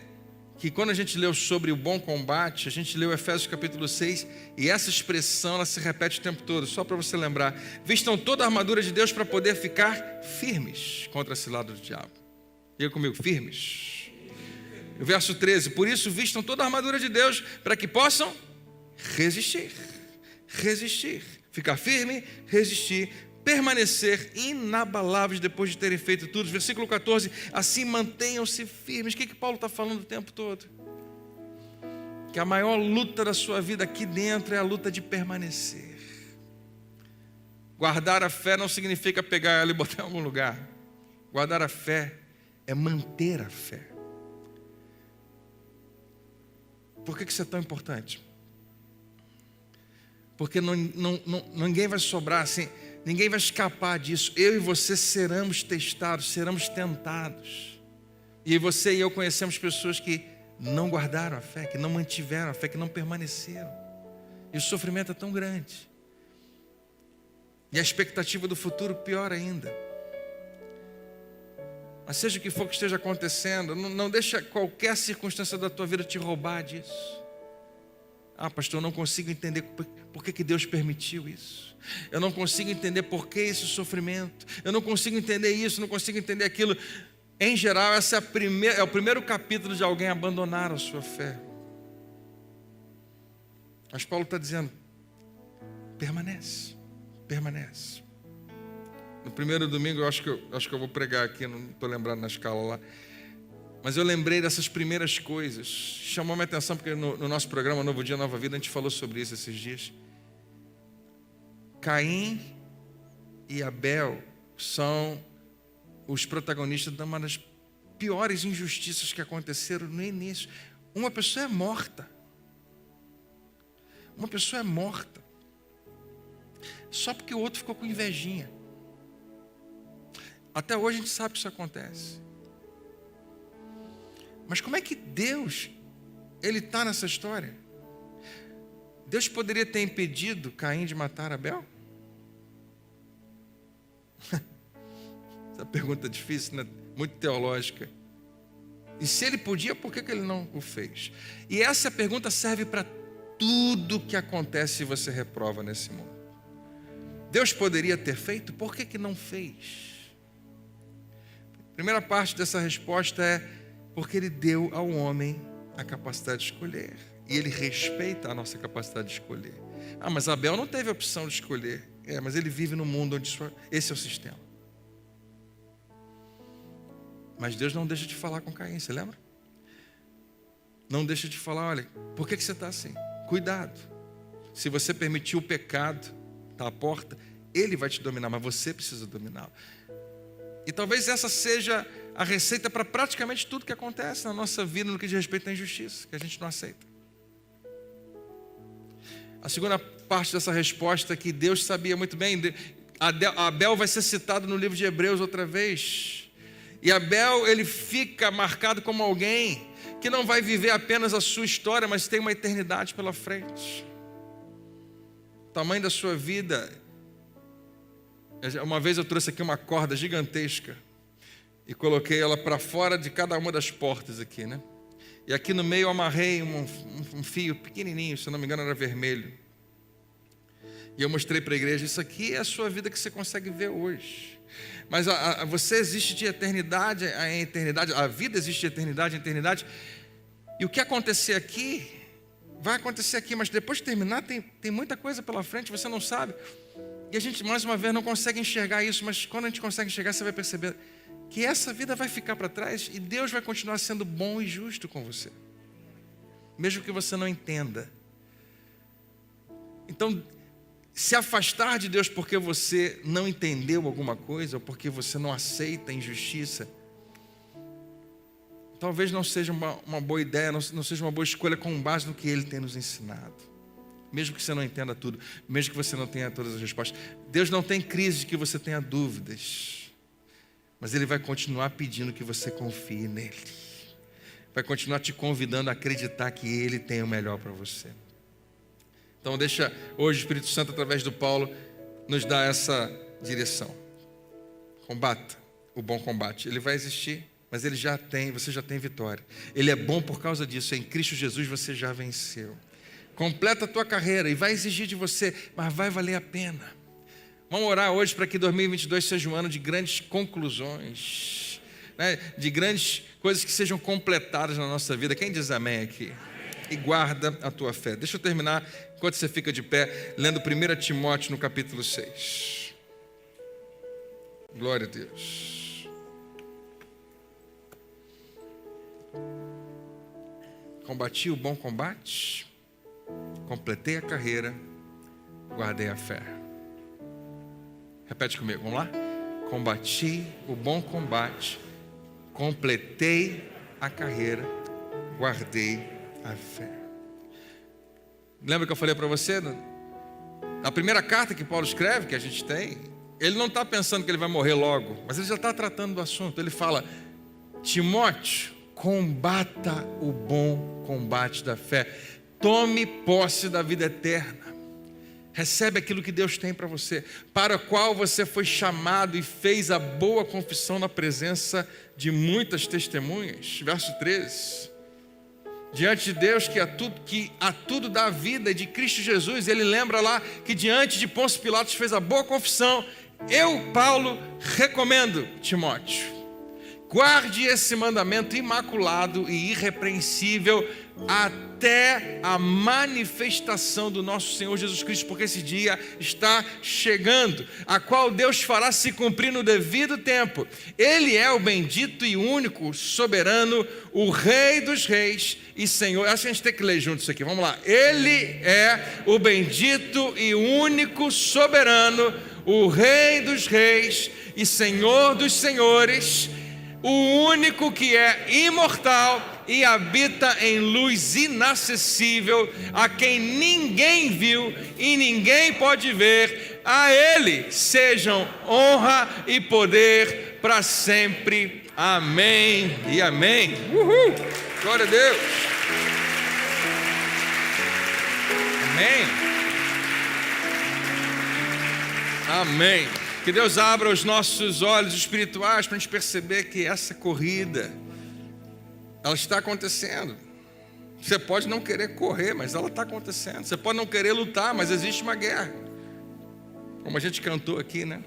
que quando a gente leu sobre o bom combate, a gente leu Efésios capítulo 6, e essa expressão ela se repete o tempo todo, só para você lembrar. Vistam toda a armadura de Deus para poder ficar firmes contra a cilada do diabo. Diga comigo, firmes. O verso 13, por isso vistam toda a armadura de Deus para que possam resistir, ficar firme, resistir, permanecer inabaláveis depois de terem feito tudo. Versículo 14, assim mantenham-se firmes. O que Paulo está falando o tempo todo? Que a maior luta da sua vida aqui dentro é a luta de permanecer. Guardar a fé não significa pegar ela e botar em algum lugar. Guardar a fé é manter a fé. Por que isso é tão importante? Porque ninguém vai sobrar assim, ninguém vai escapar disso. Eu e você seremos testados, seremos tentados. E você e eu conhecemos pessoas que não guardaram a fé, que não mantiveram a fé, que não permaneceram. E o sofrimento é tão grande. E a expectativa do futuro pior ainda. Mas seja o que for que esteja acontecendo, não deixa qualquer circunstância da tua vida te roubar disso. Ah, pastor, eu não consigo entender por que Deus permitiu isso. Eu não consigo entender por que esse sofrimento. Eu não consigo entender isso, não consigo entender aquilo. Em geral, esse é o primeiro capítulo de alguém abandonar a sua fé. Mas Paulo está dizendo, permanece. No primeiro domingo, eu acho que eu vou pregar aqui, não estou lembrando na escala lá. Mas eu lembrei dessas primeiras coisas. Chamou minha atenção porque no nosso programa Novo Dia, Nova Vida, a gente falou sobre isso esses dias. Caim e Abel são os protagonistas de uma das piores injustiças que aconteceram no início. Uma pessoa é morta. Só porque o outro ficou com invejinha. Até hoje a gente sabe que isso acontece. Mas como é que Deus, Ele está nessa história? Deus poderia ter impedido Caim de matar Abel? Essa pergunta é difícil, né? Muito teológica. E se Ele podia, por que Ele não o fez? E essa pergunta serve para tudo que acontece e você reprova nesse mundo. Deus poderia ter feito, por que não fez? A primeira parte dessa resposta é porque Ele deu ao homem a capacidade de escolher. E Ele respeita a nossa capacidade de escolher. Ah, mas Abel não teve a opção de escolher. Mas ele vive num mundo onde esse é o sistema. Mas Deus não deixa de falar com Caim, você lembra? Não deixa de falar, olha, por que você está assim? Cuidado. Se você permitir o pecado estar à porta, ele vai te dominar, mas você precisa dominá-lo. E talvez essa seja a receita para praticamente tudo que acontece na nossa vida no que diz respeito à injustiça, que a gente não aceita. A segunda parte dessa resposta é que Deus sabia muito bem. Abel vai ser citado no livro de Hebreus outra vez. E Abel, ele fica marcado como alguém que não vai viver apenas a sua história, mas tem uma eternidade pela frente. O tamanho da sua vida. Uma vez eu trouxe aqui uma corda gigantesca e coloquei ela para fora de cada uma das portas aqui, né? E aqui no meio eu amarrei um fio pequenininho, se não me engano era vermelho. E eu mostrei para a igreja, isso aqui é a sua vida que você consegue ver hoje. Mas você existe de eternidade em eternidade, a vida existe de eternidade em eternidade. E o que acontecer aqui, vai acontecer aqui, mas depois de terminar tem muita coisa pela frente, você não sabe. E a gente, mais uma vez, não consegue enxergar isso, mas quando a gente consegue enxergar, você vai perceber que essa vida vai ficar para trás e Deus vai continuar sendo bom e justo com você. Mesmo que você não entenda. Então, se afastar de Deus porque você não entendeu alguma coisa, ou porque você não aceita a injustiça, talvez não seja uma boa ideia, não seja uma boa escolha com base no que Ele tem nos ensinado. Mesmo que você não entenda tudo, mesmo que você não tenha todas as respostas. Deus não tem crise de que você tenha dúvidas, mas Ele vai continuar pedindo que você confie nele. Vai continuar te convidando a acreditar que Ele tem o melhor para você. Então deixa hoje o Espírito Santo, através do Paulo, nos dar essa direção. Combata o bom combate. Ele vai existir, mas você já tem vitória. Ele é bom por causa disso. Em Cristo Jesus você já venceu. Completa a tua carreira e vai exigir de você, mas vai valer a pena. Vamos orar hoje para que 2022 seja um ano de grandes conclusões, né? De grandes coisas que sejam completadas na nossa vida. Quem diz amém aqui? E guarda a tua fé. Deixa eu terminar, enquanto você fica de pé, lendo 1 Timóteo no capítulo 6. Glória a Deus. Combati o bom combate, completei a carreira, guardei a fé. Repete comigo, vamos lá? Combati o bom combate, completei a carreira, guardei a fé. Lembra que eu falei para você? Na primeira carta que Paulo escreve, que a gente tem, ele não está pensando que ele vai morrer logo, mas ele já está tratando do assunto. Ele fala, Timóteo, combata o bom combate da fé. Tome posse da vida eterna. Recebe aquilo que Deus tem para você, para o qual você foi chamado e fez a boa confissão na presença de muitas testemunhas. Verso 13. Diante de Deus que a tudo dá vida, e de Cristo Jesus, ele lembra lá que diante de Pôncio Pilatos fez a boa confissão. Eu, Paulo, recomendo, Timóteo, guarde esse mandamento imaculado e irrepreensível até a manifestação do nosso Senhor Jesus Cristo, porque esse dia está chegando, a qual Deus fará se cumprir no devido tempo. Ele é o bendito e único soberano, o Rei dos reis e Senhor. Acho que a gente tem que ler junto isso aqui, vamos lá. Ele é o bendito e único soberano, o Rei dos reis e Senhor dos senhores, o único que é imortal e habita em luz inacessível, a quem ninguém viu e ninguém pode ver. A Ele sejam honra e poder para sempre. Amém e amém. Uhul. Glória a Deus. Amém. Amém. Que Deus abra os nossos olhos espirituais para a gente perceber que essa corrida, ela está acontecendo. Você pode não querer correr, mas ela está acontecendo. Você pode não querer lutar, mas existe uma guerra. Como a gente cantou aqui, né?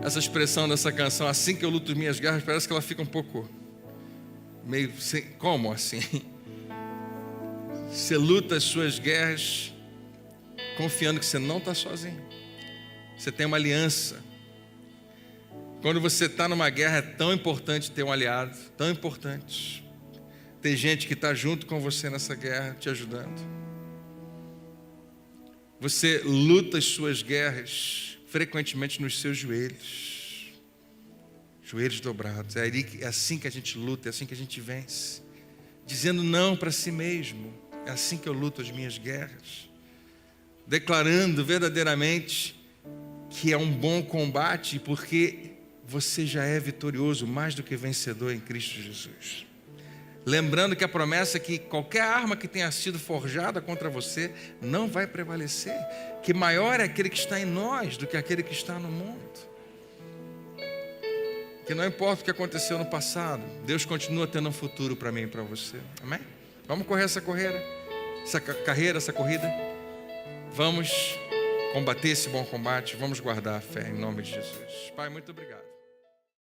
Essa expressão dessa canção, assim que eu luto as minhas guerras, parece que ela fica um pouco meio sem, como assim? Você luta as suas guerras confiando que você não está sozinho. Você tem uma aliança. Quando você está numa guerra, é tão importante ter um aliado, tão importante ter gente que está junto com você nessa guerra, te ajudando. Você luta as suas guerras frequentemente nos seus joelhos dobrados. É assim que a gente luta, é assim que a gente vence, dizendo não para si mesmo. É assim que eu luto as minhas guerras, declarando verdadeiramente que é um bom combate, porque você já é vitorioso, mais do que vencedor em Cristo Jesus. Lembrando que a promessa é que qualquer arma que tenha sido forjada contra você não vai prevalecer, que maior é aquele que está em nós do que aquele que está no mundo. Que não importa o que aconteceu no passado, Deus continua tendo um futuro para mim e para você. Amém? Vamos correr essa corrida, essa corrida. Vamos combater esse bom combate, vamos guardar a fé em nome de Jesus. Pai, muito obrigado.